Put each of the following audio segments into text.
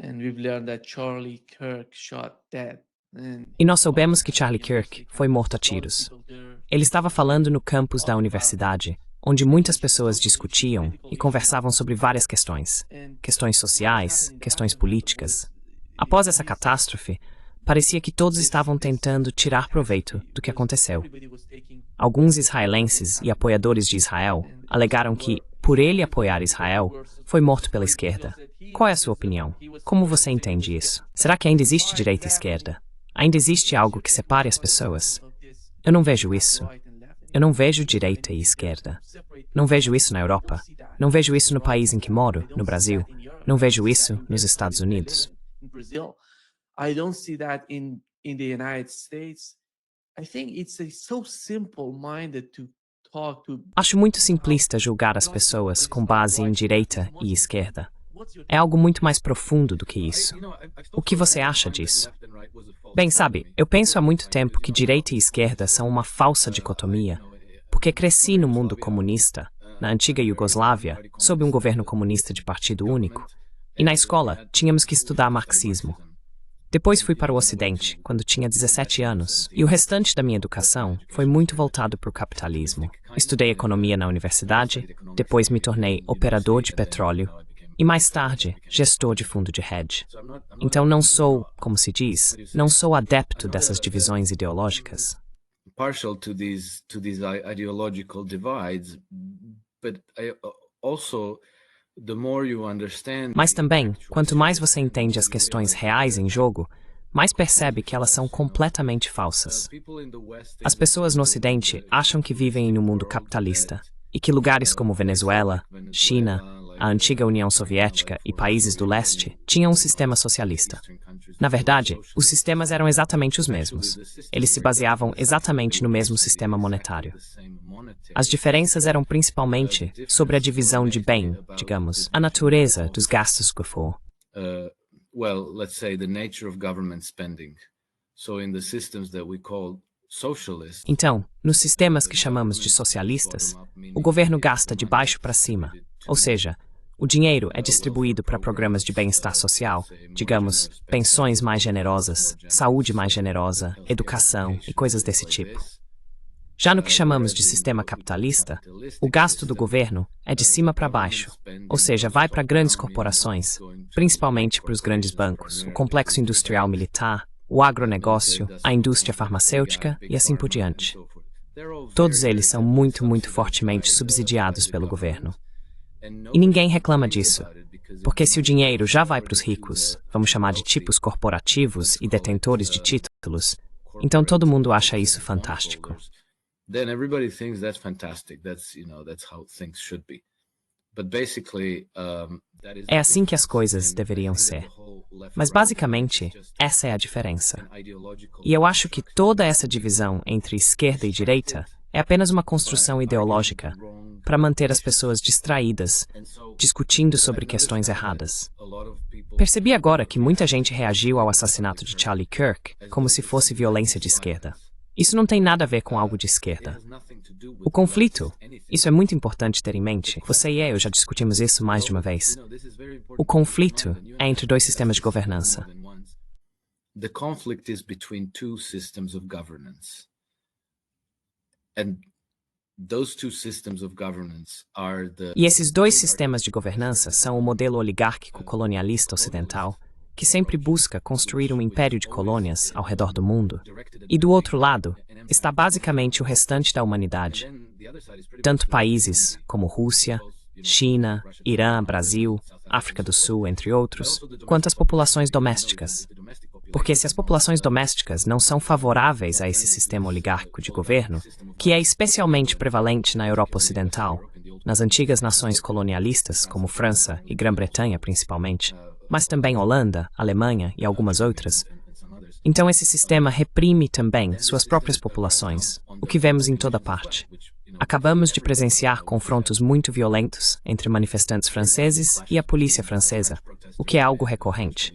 and we've learned that Charlie Kirk shot dead. E nós soubemos que Charlie Kirk foi morto a tiros. Ele estava falando no campus da universidade, onde muitas pessoas discutiam e conversavam sobre várias questões. Questões sociais, questões políticas. Após essa catástrofe, parecia que todos estavam tentando tirar proveito do que aconteceu. Alguns israelenses e apoiadores de Israel alegaram que, por ele apoiar Israel, foi morto pela esquerda. Qual é a sua opinião? Como você entende isso? Será que ainda existe direita e esquerda? Ainda existe algo que separe as pessoas? Eu não vejo isso. Eu não vejo direita e esquerda. Não vejo isso na Europa. Não vejo isso no país em que moro, no Brasil. Não vejo isso nos Estados Unidos. I don't see that in the United States. I think it's so simple-minded to talk to. Acho muito simplista julgar as pessoas com base em direita e esquerda. É algo muito mais profundo do que isso. O que você acha disso? Bem, sabe, eu penso há muito tempo que direita e esquerda são uma falsa dicotomia, porque cresci no mundo comunista, na antiga Iugoslávia, sob um governo comunista de partido único, e na escola tínhamos que estudar marxismo. Depois fui para o Ocidente, quando tinha 17 anos, e o restante da minha educação foi muito voltado para o capitalismo. Estudei economia na universidade, depois me tornei operador de petróleo, e mais tarde, gestor de fundo de hedge. Então não sou, como se diz, não sou adepto dessas divisões ideológicas. Partial to these ideological divides, but I also the more you understand. Mas também, quanto mais você entende as questões reais em jogo, mais percebe que elas são completamente falsas. As pessoas no Ocidente acham que vivem em um mundo capitalista e que lugares como Venezuela, China, a antiga União Soviética e países do leste tinham um sistema socialista. Na verdade, os sistemas eram exatamente os mesmos. Eles se baseavam exatamente no mesmo sistema monetário. As diferenças eram principalmente sobre a divisão de bem, digamos, a natureza dos gastos que for. Well, let's say the nature of government spending. So in the systems that we call socialist. Então, nos sistemas que chamamos de socialistas, o governo gasta de baixo para cima, ou seja, o dinheiro é distribuído para programas de bem-estar social, digamos, pensões mais generosas, saúde mais generosa, educação e coisas desse tipo. Já no que chamamos de sistema capitalista, o gasto do governo é de cima para baixo, ou seja, vai para grandes corporações, principalmente para os grandes bancos, o complexo industrial militar, o agronegócio, a indústria farmacêutica e assim por diante. Todos eles são muito, muito fortemente subsidiados pelo governo. E ninguém reclama disso, porque se o dinheiro já vai para os ricos, vamos chamar de tipos corporativos e detentores de títulos, então todo mundo acha isso fantástico. Then everybody thinks that's fantastic. That's how things should be. But basically, É assim que as coisas deveriam ser. Mas basicamente, essa é a diferença. E eu acho que toda essa divisão entre esquerda e direita é apenas uma construção ideológica para manter as pessoas distraídas, discutindo sobre questões erradas. Percebi agora que muita gente reagiu ao assassinato de Charlie Kirk como se fosse violência de esquerda. Isso não tem nada a ver com algo de esquerda. O conflito, isso é muito importante ter em mente. Você e eu já discutimos isso mais de uma vez. O conflito é entre dois sistemas de governança. The conflict is between two systems of governance. And those two systems of governance are the. E esses dois sistemas de governança são o modelo oligárquico colonialista ocidental, que sempre busca construir um império de colônias ao redor do mundo. E do outro lado, está basicamente o restante da humanidade. Tanto países como Rússia, China, Irã, Brasil, África do Sul, entre outros, quanto as populações domésticas. Porque se as populações domésticas não são favoráveis a esse sistema oligárquico de governo, que é especialmente prevalente na Europa Ocidental, nas antigas nações colonialistas como França e Grã-Bretanha principalmente, mas também Holanda, Alemanha e algumas outras, então esse sistema reprime também suas próprias populações, o que vemos em toda parte. Acabamos de presenciar confrontos muito violentos entre manifestantes franceses e a polícia francesa, o que é algo recorrente.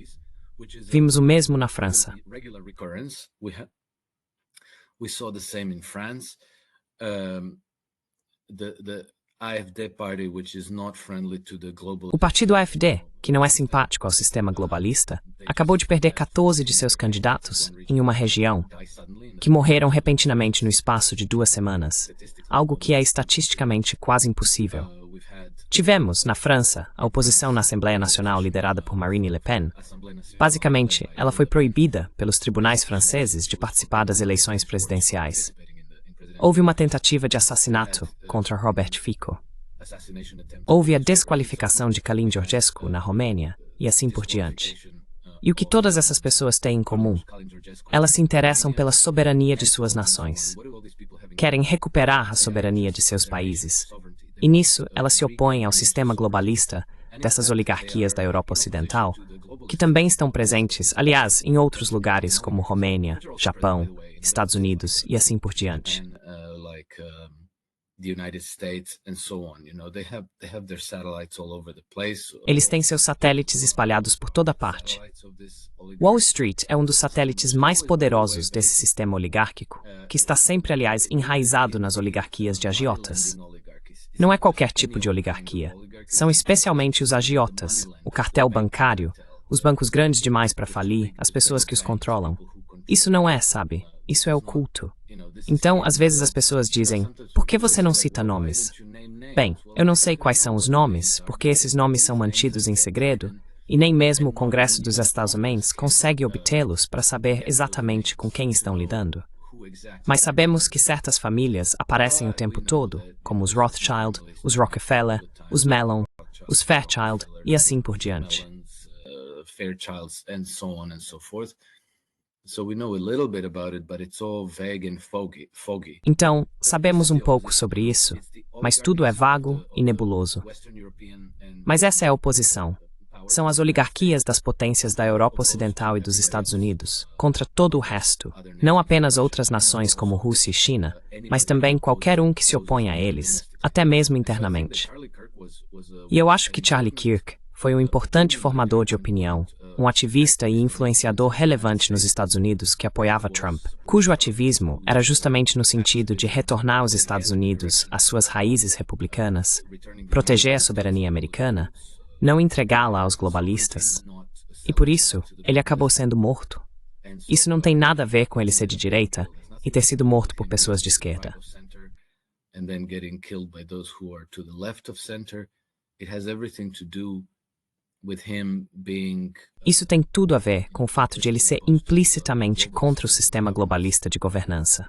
Vimos o mesmo na França. AfD party, which is not friendly to the global. O partido AfD, que não é simpático ao sistema globalista, acabou de perder 14 de seus candidatos em uma região que morreram repentinamente no espaço de 2 semanas, algo que é estatisticamente quase impossível. Tivemos, na França, a oposição na Assembleia Nacional liderada por Marine Le Pen. Basicamente, ela foi proibida pelos tribunais franceses de participar das eleições presidenciais. Houve uma tentativa de assassinato contra Robert Fico. Houve a desqualificação de Călin Georgescu na Romênia e assim por diante. E o que todas essas pessoas têm em comum? Elas se interessam pela soberania de suas nações. Querem recuperar a soberania de seus países. E nisso, elas se opõem ao sistema globalista dessas oligarquias da Europa Ocidental, que também estão presentes, aliás, em outros lugares como Romênia, Japão, Estados Unidos e assim por diante. Eles têm seus satélites espalhados por toda parte. Wall Street é um dos satélites mais poderosos desse sistema oligárquico, que está sempre, aliás, enraizado nas oligarquias de agiotas. Não é qualquer tipo de oligarquia. São especialmente os agiotas, o cartel bancário, os bancos grandes demais para falir, as pessoas que os controlam. Isso não é, sabe? Isso é oculto. Então, às vezes as pessoas dizem, por que você não cita nomes? Bem, eu não sei quais são os nomes, porque esses nomes são mantidos em segredo, e nem mesmo o Congresso dos Estados Unidos consegue obtê-los para saber exatamente com quem estão lidando. Mas sabemos que certas famílias aparecem o tempo todo, como os Rothschild, os Rockefeller, os Mellon, os Fairchild e assim por diante. Então, sabemos um pouco sobre isso, mas tudo é vago e nebuloso. Mas essa é a oposição. São as oligarquias das potências da Europa Ocidental e dos Estados Unidos, contra todo o resto, não apenas outras nações como Rússia e China, mas também qualquer um que se opõe a eles, até mesmo internamente. E eu acho que Charlie Kirk foi um importante formador de opinião, um ativista e influenciador relevante nos Estados Unidos que apoiava Trump, cujo ativismo era justamente no sentido de retornar os Estados Unidos às suas raízes republicanas, proteger a soberania americana, não entregá-la aos globalistas. E por isso, ele acabou sendo morto. Isso não tem nada a ver com ele ser de direita e ter sido morto por pessoas de esquerda. Isso tem tudo a ver com o fato de ele ser implicitamente contra o sistema globalista de governança.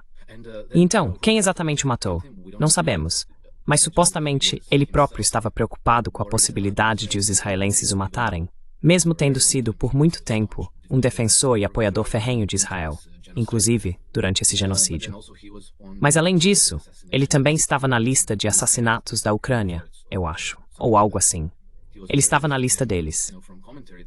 E então, quem exatamente o matou? Não sabemos. Mas supostamente ele próprio estava preocupado com a possibilidade de os israelenses o matarem, mesmo tendo sido, por muito tempo, um defensor e apoiador ferrenho de Israel, inclusive durante esse genocídio. Mas além disso, ele também estava na lista de assassinatos da Ucrânia, eu acho, ou algo assim. Ele estava na lista deles.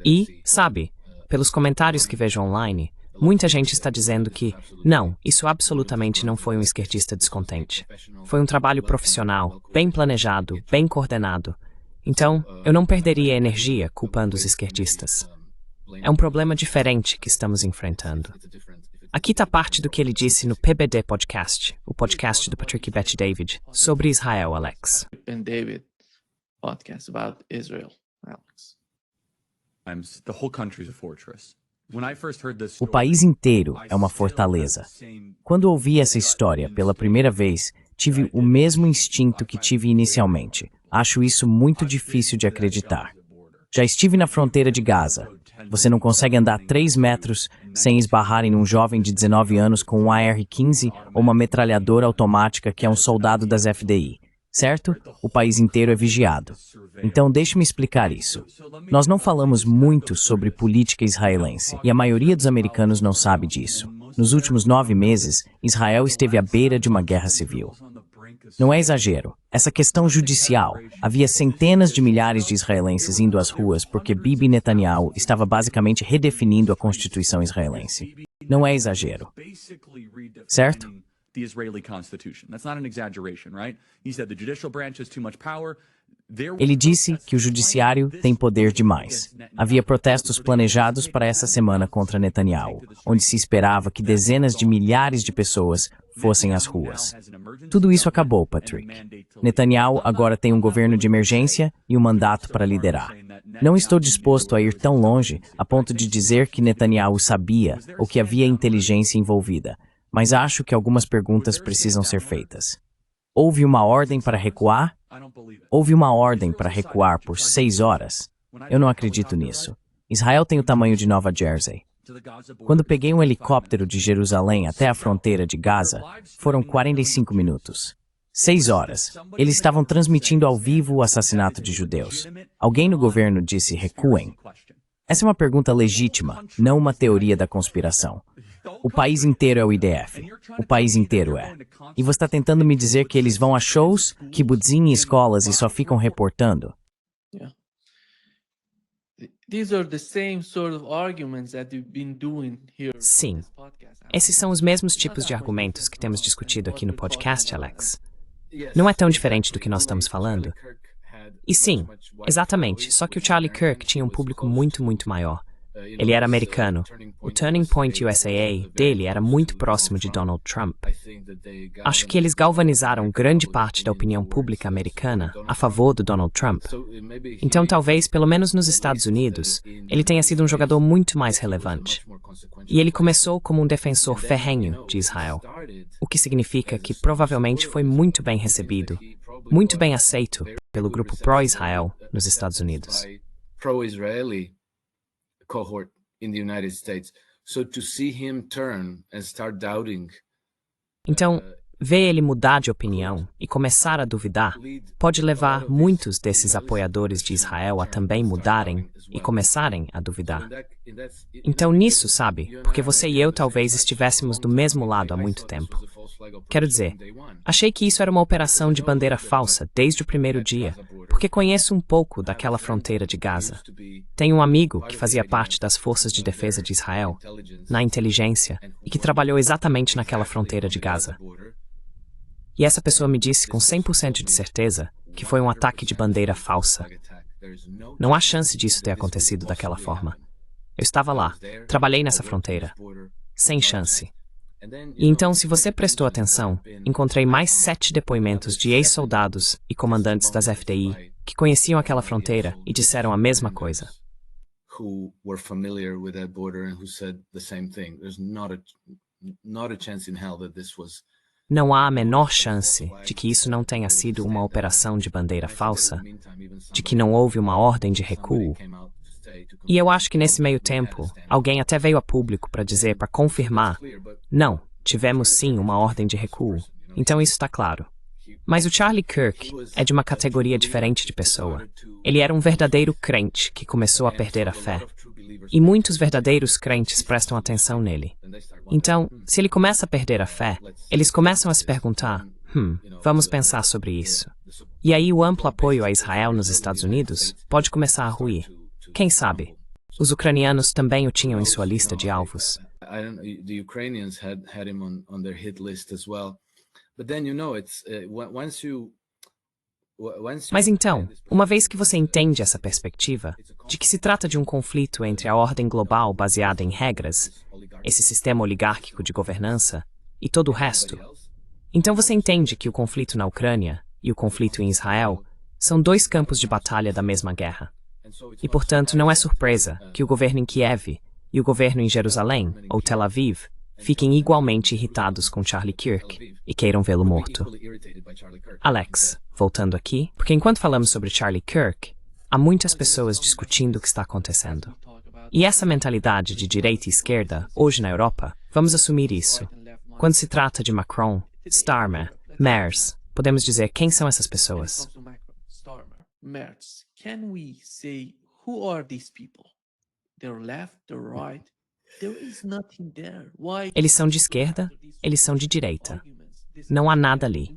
E, sabe, pelos comentários que vejo online, muita gente está dizendo que, não, isso absolutamente não foi um esquerdista descontente. Foi um trabalho profissional, bem planejado, bem coordenado. Então, eu não perderia energia culpando os esquerdistas. É um problema diferente que estamos enfrentando. Aqui está parte do que ele disse no PBD Podcast, o podcast do Patrick Bet David, sobre Israel, Alex. And David podcast about Israel, Alex. The whole country is a fortress. O país inteiro é uma fortaleza. Quando ouvi essa história pela primeira vez, tive o mesmo instinto que tive inicialmente. Acho isso muito difícil de acreditar. Já estive na fronteira de Gaza. Você não consegue andar 3 metros sem esbarrar em um jovem de 19 anos com um AR-15 ou uma metralhadora automática que é um soldado das FDI. Certo? O país inteiro é vigiado. Então, deixe-me explicar isso. Nós não falamos muito sobre política israelense, e a maioria dos americanos não sabe disso. Nos últimos 9 meses, Israel esteve à beira de uma guerra civil. Não é exagero. Essa questão judicial, havia centenas de milhares de israelenses indo às ruas porque Bibi Netanyahu estava basicamente redefinindo a Constituição israelense. Não é exagero. Certo? The Israeli Constitution. That's not an exaggeration, right? He said the judicial branch has too much power. Ele disse que o judiciário tem poder demais. Havia protestos planejados para essa semana contra Netanyahu, onde se esperava que dezenas de milhares de pessoas fossem às ruas. Tudo isso acabou, Patrick. Netanyahu agora tem um governo de emergência e um mandato para liderar. Não estou disposto a ir tão longe a ponto de dizer que Netanyahu sabia ou que havia inteligência envolvida, mas acho que algumas perguntas precisam ser feitas. Houve uma ordem para recuar? Houve uma ordem para recuar por 6 horas? Eu não acredito nisso. Israel tem o tamanho de Nova Jersey. Quando peguei um helicóptero de Jerusalém até a fronteira de Gaza, foram 45 minutos. 6 horas. Eles estavam transmitindo ao vivo o assassinato de judeus. Alguém no governo disse recuem. Essa é uma pergunta legítima, não uma teoria da conspiração. O país inteiro é o IDF. O país inteiro é. E você está tentando me dizer que eles vão a shows, kibbutzim e escolas e só ficam reportando? Sim. Esses são os mesmos tipos de argumentos que temos discutido aqui no podcast, Alex. Não é tão diferente do que nós estamos falando. E sim, exatamente, só que o Charlie Kirk tinha um público muito, muito maior. Ele era americano. O Turning Point USAA dele era muito próximo de Donald Trump. Acho que eles galvanizaram grande parte da opinião pública americana a favor do Donald Trump. Então, talvez, pelo menos nos Estados Unidos, ele tenha sido um jogador muito mais relevante. E ele começou como um defensor ferrenho de Israel, o que significa que provavelmente foi muito bem recebido, muito bem aceito pelo grupo pró-Israel nos Estados Unidos. Cohort in the United States. So to see him turn and start doubting. Então, ver ele mudar de opinião e começar a duvidar pode levar muitos desses apoiadores de Israel a também mudarem e começarem a duvidar. Então nisso, sabe, porque você e eu talvez estivéssemos do mesmo lado há muito tempo. Quero dizer, achei que isso era uma operação de bandeira falsa desde o primeiro dia, porque conheço um pouco daquela fronteira de Gaza. Tenho um amigo que fazia parte das forças de defesa de Israel, na inteligência, e que trabalhou exatamente naquela fronteira de Gaza. E essa pessoa me disse com 100% de certeza que foi um ataque de bandeira falsa. Não há chance disso ter acontecido daquela forma. Eu estava lá, trabalhei nessa fronteira. Sem chance. E então, se você prestou atenção, encontrei mais 7 depoimentos de ex-soldados e comandantes das FDI que conheciam aquela fronteira e disseram a mesma coisa. Não há a menor chance de que isso não tenha sido uma operação de bandeira falsa, de que não houve uma ordem de recuo. E eu acho que nesse meio tempo, alguém até veio a público para dizer, para confirmar, não, tivemos sim uma ordem de recuo. Então isso está claro. Mas o Charlie Kirk é de uma categoria diferente de pessoa. Ele era um verdadeiro crente que começou a perder a fé. E muitos verdadeiros crentes prestam atenção nele. Então, se ele começa a perder a fé, eles começam a se perguntar, vamos pensar sobre isso. E aí o amplo apoio a Israel nos Estados Unidos pode começar a ruir. Quem sabe? Os ucranianos também o tinham em sua lista de alvos. Mas então, uma vez que você entende essa perspectiva, de que se trata de um conflito entre a ordem global baseada em regras, esse sistema oligárquico de governança, e todo o resto, então você entende que o conflito na Ucrânia e o conflito em Israel são 2 campos de batalha da mesma guerra. E, portanto, não é surpresa que o governo em Kiev e o governo em Jerusalém, ou Tel Aviv, fiquem igualmente irritados com Charlie Kirk e queiram vê-lo morto. Alex, voltando aqui, porque enquanto falamos sobre Charlie Kirk, há muitas pessoas discutindo o que está acontecendo. E essa mentalidade de direita e esquerda, hoje na Europa, vamos assumir isso. Quando se trata de Macron, Starmer, Merz, podemos dizer quem são essas pessoas. Can we say who are these people? They're left, they're right. There is nothing there. Why? Eles são de esquerda, eles são de direita. Não há nada ali.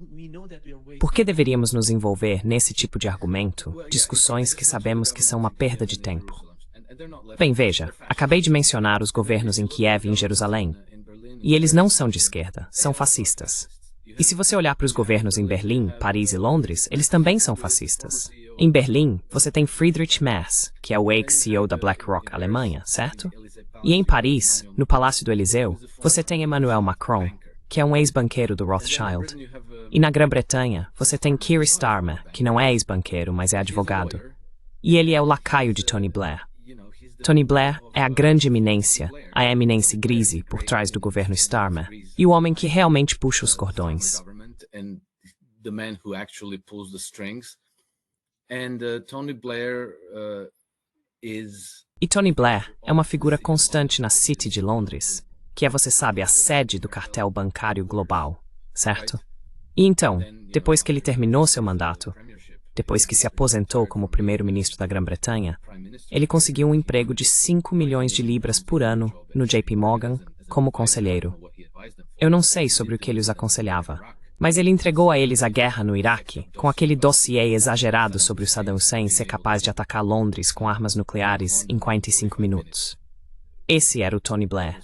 Por que deveríamos nos envolver nesse tipo de argumento, discussões que sabemos que são uma perda de tempo? Bem, veja, acabei de mencionar os governos em Kiev e em Jerusalém. E eles não são de esquerda, são fascistas. E se você olhar para os governos em Berlim, Paris e Londres, eles também são fascistas. Em Berlim, você tem Friedrich Merz, que é o ex-CEO da BlackRock Alemanha, certo? E em Paris, no Palácio do Eliseu, você tem Emmanuel Macron, que é um ex-banqueiro do Rothschild. E na Grã-Bretanha, você tem Keir Starmer, que não é ex-banqueiro, mas é advogado. E ele é o lacaio de Tony Blair. Tony Blair é a grande eminência, a eminência grise por trás do governo Starmer, e o homem que realmente puxa os cordões. The man who actually pulls the strings. And Tony Blair is... E Tony Blair é uma figura constante na City de Londres, que é, você sabe, a sede do cartel bancário global, certo? E então, depois que ele terminou seu mandato, depois que se aposentou como primeiro-ministro da Grã-Bretanha, ele conseguiu um emprego de 5 milhões de libras por ano no JP Morgan como conselheiro. Eu não sei sobre o que ele os aconselhava, mas ele entregou a eles a guerra no Iraque, com aquele dossiê exagerado sobre o Saddam Hussein ser capaz de atacar Londres com armas nucleares em 45 minutos. Esse era o Tony Blair.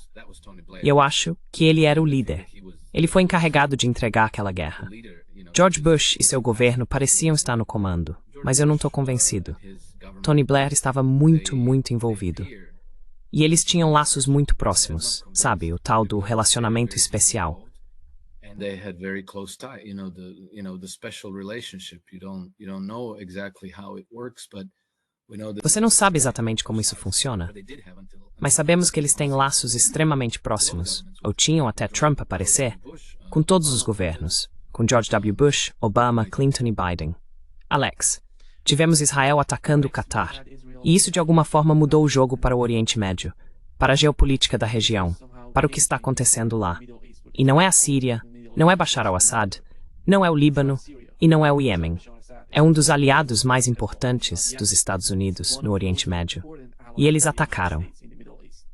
E eu acho que ele era o líder. Ele foi encarregado de entregar aquela guerra. George Bush e seu governo pareciam estar no comando, mas eu não estou convencido. Tony Blair estava muito envolvido. E eles tinham laços muito próximos, sabe, o tal do relacionamento especial. They had very close tie, the special relationship. You don't know exactly how it works, but we know that. Você não sabe exatamente como isso funciona, mas sabemos que eles têm laços extremamente próximos, ou tinham até Trump aparecer, com todos os governos, com George W. Bush, Obama, Clinton e Biden. Alex, tivemos Israel atacando o Catar, e isso de alguma forma mudou o jogo para o Oriente Médio, para a geopolítica da região, para o que está acontecendo lá. E não é a Síria, não é Bashar al-Assad, não é o Líbano e não é o Iêmen. É um dos aliados mais importantes dos Estados Unidos no Oriente Médio. E eles atacaram.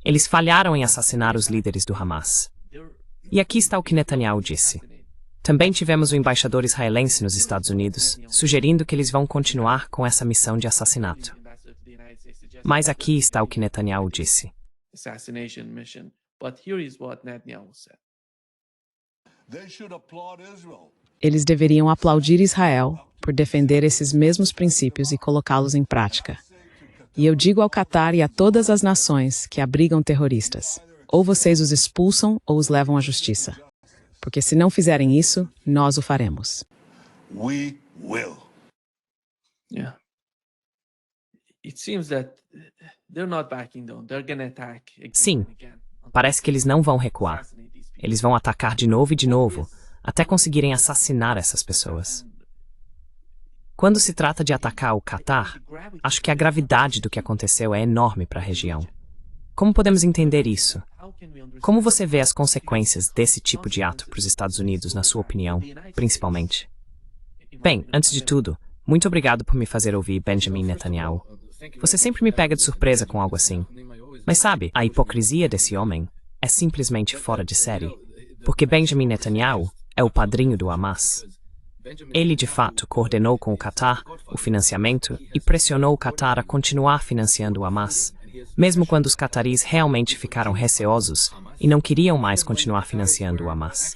Eles falharam em assassinar os líderes do Hamas. E aqui está o que Netanyahu disse. Também tivemos o embaixador israelense nos Estados Unidos sugerindo que eles vão continuar com essa missão de assassinato. Mas aqui está o que Netanyahu disse. Eles deveriam aplaudir Israel por defender esses mesmos princípios e colocá-los em prática. E eu digo ao Catar e a todas as nações que abrigam terroristas: ou vocês os expulsam ou os levam à justiça. Porque se não fizerem isso, nós o faremos. We will. Yeah. It seems that they're not backing down. They're gonna attack again Sim, and again. parece que eles não vão recuar. Eles vão atacar de novo e de novo, até conseguirem assassinar essas pessoas. Quando se trata de atacar o Catar, acho que a gravidade do que aconteceu é enorme para a região. Como podemos entender isso? Como você vê as consequências desse tipo de ato para os Estados Unidos, na sua opinião, principalmente? Bem, antes de tudo, muito obrigado por me fazer ouvir Benjamin Netanyahu. Você sempre me pega de surpresa com algo assim. Mas sabe, a hipocrisia desse homem é simplesmente fora de série. Porque Benjamin Netanyahu é o padrinho do Hamas. Ele, de fato, coordenou com o Catar o financiamento e pressionou o Catar a continuar financiando o Hamas, mesmo quando os cataris realmente ficaram receosos e não queriam mais continuar financiando o Hamas.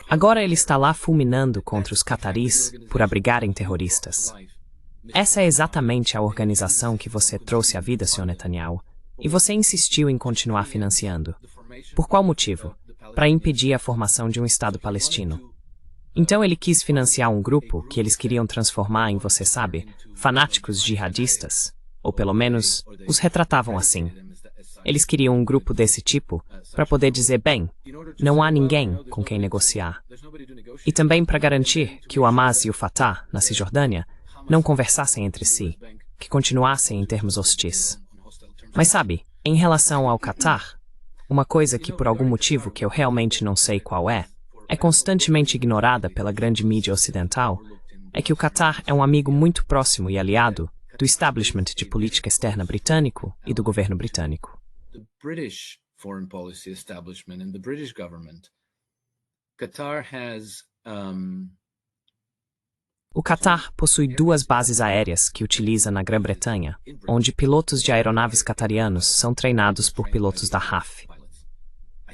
Agora ele está lá fulminando contra os cataris por abrigarem terroristas. Essa é exatamente a organização que você trouxe à vida, Sr. Netanyahu, e você insistiu em continuar financiando. Por qual motivo? Para impedir a formação de um Estado palestino. Então ele quis financiar um grupo que eles queriam transformar em, você sabe, fanáticos jihadistas, ou pelo menos os retratavam assim. Eles queriam um grupo desse tipo para poder dizer, bem, não há ninguém com quem negociar. E também para garantir que o Hamas e o Fatah, na Cisjordânia, não conversassem entre si, que continuassem em termos hostis. Mas sabe, em relação ao Catar, uma coisa que por algum motivo que eu realmente não sei qual é constantemente ignorada pela grande mídia ocidental, é que o Catar é um amigo muito próximo e aliado do establishment de política externa britânico e do governo britânico. The British foreign policy establishment and the British government, Qatar has O Catar possui 2 bases aéreas que utiliza na Grã-Bretanha, onde pilotos de aeronaves catarianos são treinados por pilotos da RAF.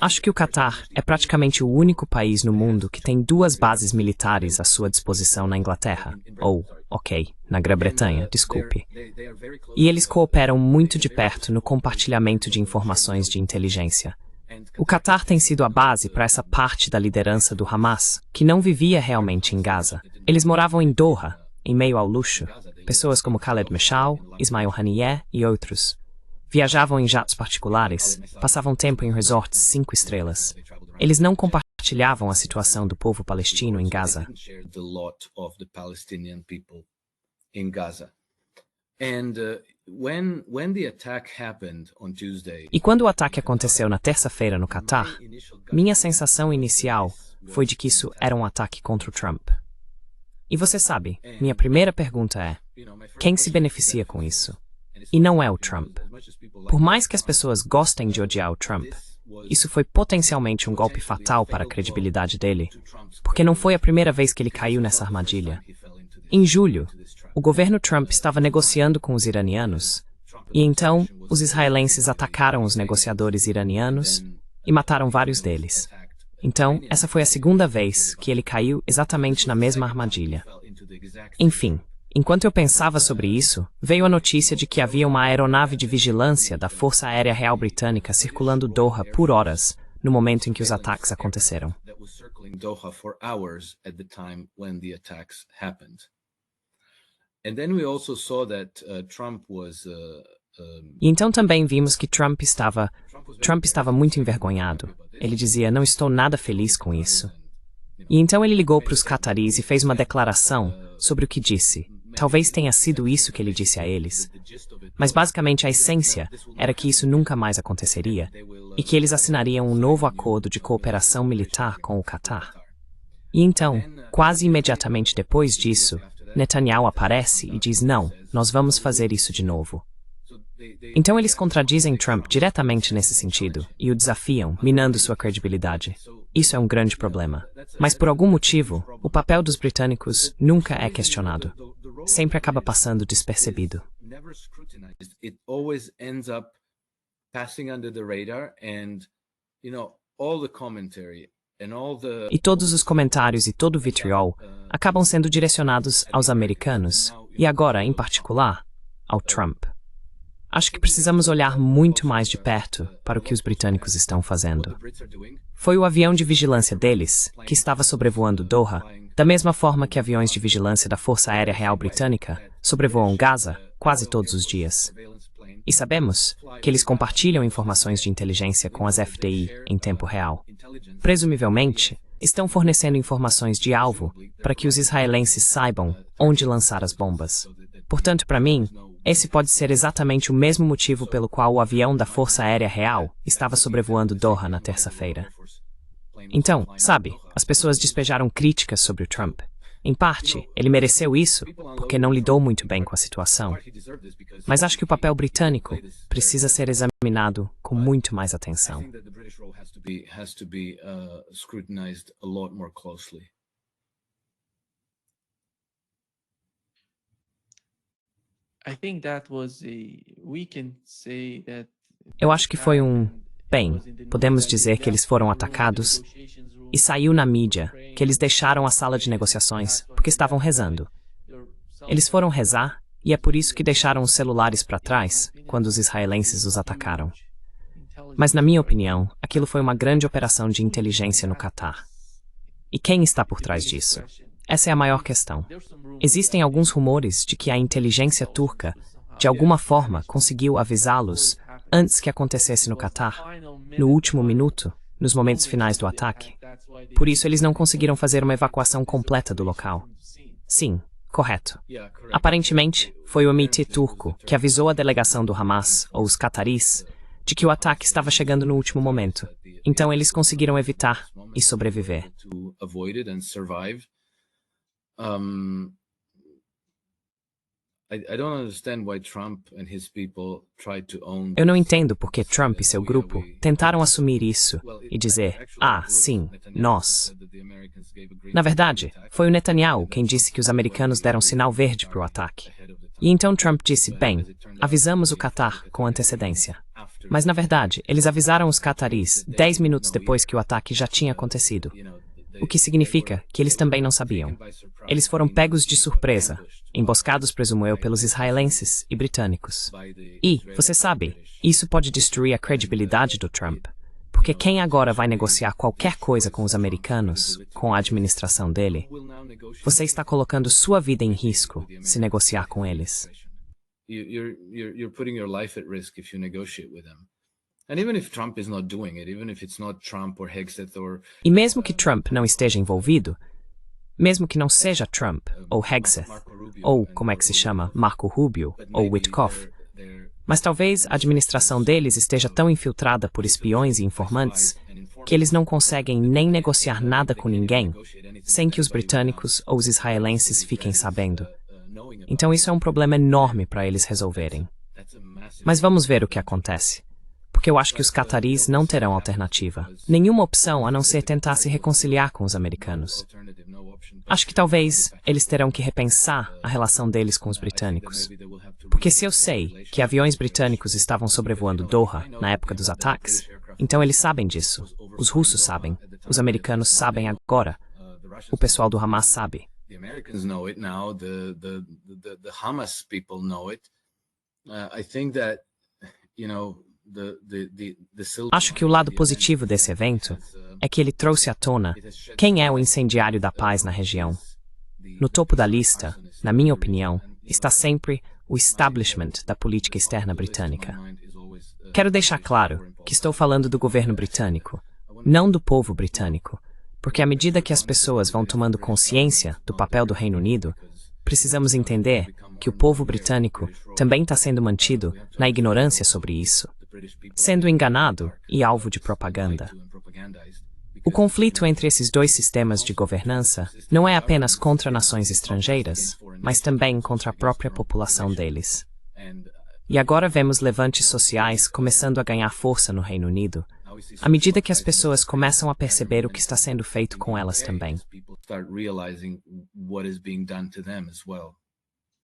Acho que o Catar é praticamente o único país no mundo que tem duas bases militares à sua disposição na Inglaterra, ou, na Grã-Bretanha, desculpe. E eles cooperam muito de perto no compartilhamento de informações de inteligência. O Catar tem sido a base para essa parte da liderança do Hamas, que não vivia realmente em Gaza. Eles moravam em Doha, em meio ao luxo. Pessoas como Khaled Meshaal, Ismail Haniyeh e outros. Viajavam em jatos particulares, passavam tempo em resorts 5 estrelas. Eles não compartilhavam a situação do povo palestino em Gaza. E quando o ataque aconteceu na terça-feira no Catar, minha sensação inicial foi de que isso era um ataque contra o Trump. E você sabe, minha primeira pergunta é: quem se beneficia com isso? E não é o Trump. Por mais que as pessoas gostem de odiar o Trump, isso foi potencialmente um golpe fatal para a credibilidade dele, porque não foi a primeira vez que ele caiu nessa armadilha. Em julho, o governo Trump estava negociando com os iranianos, e então os israelenses atacaram os negociadores iranianos e mataram vários deles. Então, essa foi a segunda vez que ele caiu exatamente na mesma armadilha. Enfim, enquanto eu pensava sobre isso, veio a notícia de que havia uma aeronave de vigilância da Força Aérea Real Britânica circulando Doha por horas no momento em que os ataques aconteceram. E então também vimos que Trump estava muito envergonhado. Ele dizia: não estou nada feliz com isso. E então ele ligou para os cataris e fez uma declaração sobre o que disse. Talvez tenha sido isso que ele disse a eles. Mas basicamente a essência era que isso nunca mais aconteceria e que eles assinariam um novo acordo de cooperação militar com o Catar. E então, quase imediatamente depois disso, Netanyahu aparece e diz: não, nós vamos fazer isso de novo. Então eles contradizem Trump diretamente nesse sentido e o desafiam, minando sua credibilidade. Isso é um grande problema. Mas por algum motivo, o papel dos britânicos nunca é questionado. Sempre acaba passando despercebido. E todos os comentários e todo o vitriol acabam sendo direcionados aos americanos, e agora, em particular, ao Trump. Acho que precisamos olhar muito mais de perto para o que os britânicos estão fazendo. Foi o avião de vigilância deles, que estava sobrevoando Doha, da mesma forma que aviões de vigilância da Força Aérea Real Britânica sobrevoam Gaza quase todos os dias. E sabemos que eles compartilham informações de inteligência com as FDI em tempo real. Presumivelmente, estão fornecendo informações de alvo para que os israelenses saibam onde lançar as bombas. Portanto, para mim, esse pode ser exatamente o mesmo motivo pelo qual o avião da Força Aérea Real estava sobrevoando Doha na terça-feira. Então, sabe, as pessoas despejaram críticas sobre o Trump. Em parte, ele mereceu isso, porque não lidou muito bem com a situação. Mas acho que o papel britânico precisa ser examinado com muito mais atenção. Eu acho que foi bem, podemos dizer que eles foram atacados e saiu na mídia que eles deixaram a sala de negociações porque estavam rezando. Eles foram rezar e é por isso que deixaram os celulares para trás quando os israelenses os atacaram. Mas, na minha opinião, aquilo foi uma grande operação de inteligência no Catar. E quem está por trás disso? Essa é a maior questão. Existem alguns rumores de que a inteligência turca, de alguma forma, conseguiu avisá-los antes que acontecesse no Catar, no último minuto, nos momentos finais do ataque. Por isso, eles não conseguiram fazer uma evacuação completa do local. Sim, correto. Aparentemente, foi o MIT turco que avisou a delegação do Hamas, ou os cataris, de que o ataque estava chegando no último momento. Então, eles conseguiram evitar e sobreviver. Eu não entendo por que Trump e seu grupo tentaram assumir isso e dizer: ah, sim, nós. Na verdade, foi o Netanyahu quem disse que os americanos deram sinal verde para o ataque. E então Trump disse: bem, avisamos o Catar com antecedência. Mas, na verdade, eles avisaram os cataris 10 minutos depois que o ataque já tinha acontecido. O que significa que eles também não sabiam. Eles foram pegos de surpresa, emboscados, presumo eu, pelos israelenses e britânicos. E, você sabe, isso pode destruir a credibilidade do Trump. Porque quem agora vai negociar qualquer coisa com os americanos, com a administração dele, você está colocando sua vida em risco se negociar com eles. You're putting your life at risk if you negotiate with them. And even if Trump is not doing it, even if it's not Trump or Hegseth or E mesmo que Trump não esteja envolvido, mesmo que não seja Trump ou Hegseth, ou, como é que se chama, Marco Rubio ou Witkoff, mas talvez a administração deles esteja tão infiltrada por espiões e informantes que eles não conseguem nem negociar nada com ninguém sem que os britânicos ou os israelenses fiquem sabendo. Então isso é um problema enorme para eles resolverem. Mas vamos ver o que acontece. Porque eu acho que os cataris não terão alternativa. Nenhuma opção a não ser tentar se reconciliar com os americanos. Acho que talvez eles terão que repensar a relação deles com os britânicos. Porque se eu sei que aviões britânicos estavam sobrevoando Doha na época dos ataques, então eles sabem disso. Os russos sabem. Os americanos sabem agora. O pessoal do Hamas sabe. the Americans know it now, the Hamas people know it. I think that, you know, Acho que o lado positivo desse evento é que ele trouxe à tona quem é o incendiário da paz na região. No topo da lista, na minha opinião, está sempre o establishment da política externa britânica. Quero deixar claro que estou falando do governo britânico, não do povo britânico, porque à medida que as pessoas vão tomando consciência do papel do Reino Unido, precisamos entender que o povo britânico também está sendo mantido na ignorância sobre isso, sendo enganado e alvo de propaganda. O conflito entre esses dois sistemas de governança não é apenas contra nações estrangeiras, mas também contra a própria população deles. E agora vemos levantes sociais começando a ganhar força no Reino Unido, à medida que as pessoas começam a perceber o que está sendo feito com elas também.